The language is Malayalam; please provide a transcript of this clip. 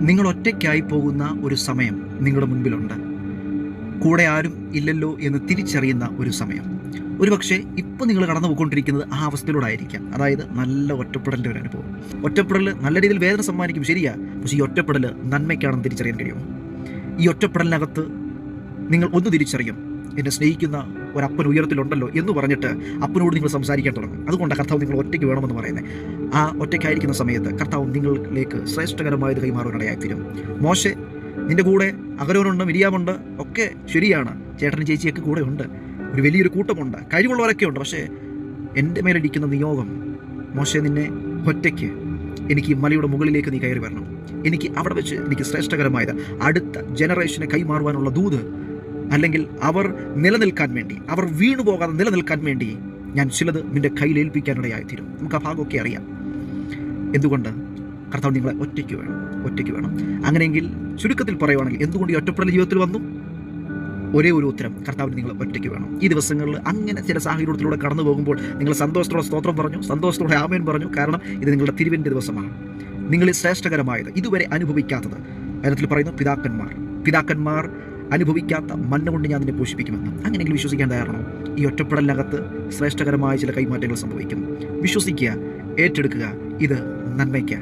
നിങ്ങൾ ഒറ്റയ്ക്കായി പോകുന്ന ഒരു സമയം നിങ്ങളുടെ മുൻപിലുണ്ട്. കൂടെ ആരും ഇല്ലല്ലോ എന്ന് തിരിച്ചറിയുന്ന ഒരു സമയം. ഒരുപക്ഷെ ഇപ്പോൾ നിങ്ങൾ കടന്നു പോയിക്കൊണ്ടിരിക്കുന്നത് ആ അവസ്ഥയിലൂടെ ആയിരിക്കാം. അതായത് നല്ല ഒറ്റപ്പെടലിൻ്റെ ഒരു അനുഭവം. ഒറ്റപ്പെടൽ നല്ല രീതിയിൽ വേദന സമ്മാനിക്കും, ശരിയാ. പക്ഷേ ഈ ഒറ്റപ്പെടൽ നന്മയ്ക്കാണെന്ന് തിരിച്ചറിയാൻ കഴിയുമോ? ഈ ഒറ്റപ്പെടലിനകത്ത് നിങ്ങൾ ഒന്ന് തിരിച്ചറിയും, എന്നെ സ്നേഹിക്കുന്ന ഒരപ്പൻ ഉയരത്തിലുണ്ടല്ലോ എന്ന് പറഞ്ഞിട്ട് അപ്പനോട് നിങ്ങൾ സംസാരിക്കാൻ തുടങ്ങും. അതുകൊണ്ടാണ് കർത്താവ് നിങ്ങൾ ഒറ്റയ്ക്ക് വേണമെന്ന് പറയുന്നത്. ആ ഒറ്റയ്ക്കായിരിക്കുന്ന സമയത്ത് കർത്താവ് നിങ്ങളിലേക്ക് ശ്രേഷ്ഠകരമായത് കൈമാറാനിടയായിത്തീരും. മോശെ, നിൻ്റെ കൂടെ അഹരോനുണ്ട്, മിരിയാമുണ്ട്, ഒക്കെ ശരിയാണ്. ചേട്ടനും ചേച്ചിയൊക്കെ കൂടെ ഉണ്ട്, ഒരു വലിയൊരു കൂട്ടമുണ്ട്, കഴിവുള്ളവരൊക്കെ ഉണ്ട്. പക്ഷേ എൻ്റെ മേലിരിക്കുന്ന നിയോഗം, മോശെ, നിന്നെ ഒറ്റയ്ക്ക് എനിക്ക് മലയുടെ മുകളിലേക്ക് നീ കയറി വരണം. എനിക്ക് അവിടെ വെച്ച് എനിക്ക് ശ്രേഷ്ഠകരമായത് അടുത്ത ജനറേഷനെ കൈമാറുവാനുള്ള ദൂത്, അല്ലെങ്കിൽ അവർ നിലനിൽക്കാൻ വേണ്ടി, അവർ വീണുപോകാതെ നിലനിൽക്കാൻ വേണ്ടി ഞാൻ ചിലത് നിൻ്റെ കയ്യിൽ ഏൽപ്പിക്കാനിടയായിത്തീരും. നമുക്ക് ആ ഭാഗമൊക്കെ അറിയാം. എന്തുകൊണ്ട്? കർത്താവ് നിങ്ങളെ ഒറ്റയ്ക്ക് വേണം. അങ്ങനെയെങ്കിൽ ചുരുക്കത്തിൽ പറയുവാണെങ്കിൽ എന്തുകൊണ്ട് ഈ ഒറ്റപ്പെടൽ ജീവിതത്തിൽ വന്നു? ഒരേ ഒരു ഉത്തരം, കർത്താവിന് നിങ്ങൾ ഒറ്റയ്ക്ക് വേണം. ഈ ദിവസങ്ങളിൽ അങ്ങനെ ചില സാഹചര്യത്തിലൂടെ കടന്നു പോകുമ്പോൾ നിങ്ങൾ സന്തോഷത്തോടെ സ്തോത്രം പറഞ്ഞു, സന്തോഷത്തോടെ ആമേൻ പറഞ്ഞു. കാരണം ഇത് നിങ്ങളുടെ തിരുവിൻ്റെ ദിവസമാണ്. നിങ്ങളിൽ ശ്രേഷ്ഠകരമായത്, ഇതുവരെ അനുഭവിക്കാത്തത്. അതിനത്തിൽ പറയുന്നു, പിതാക്കന്മാർ അനുഭവിക്കാത്ത മന്ന കൊണ്ട് ഞാൻ നിന്നെ പോഷിപ്പിക്കുമെന്ന്. അങ്ങനെയെങ്കിൽ വിശ്വസിക്കാൻ തയ്യാറാണോ? ഈ ഒറ്റപ്പെടലിനകത്ത് ശ്രേഷ്ഠകരമായ ചില കൈമാറ്റങ്ങൾ സംഭവിക്കും. വിശ്വസിക്കുക, ഏറ്റെടുക്കുക. ഇത് നന്മയ്ക്ക്.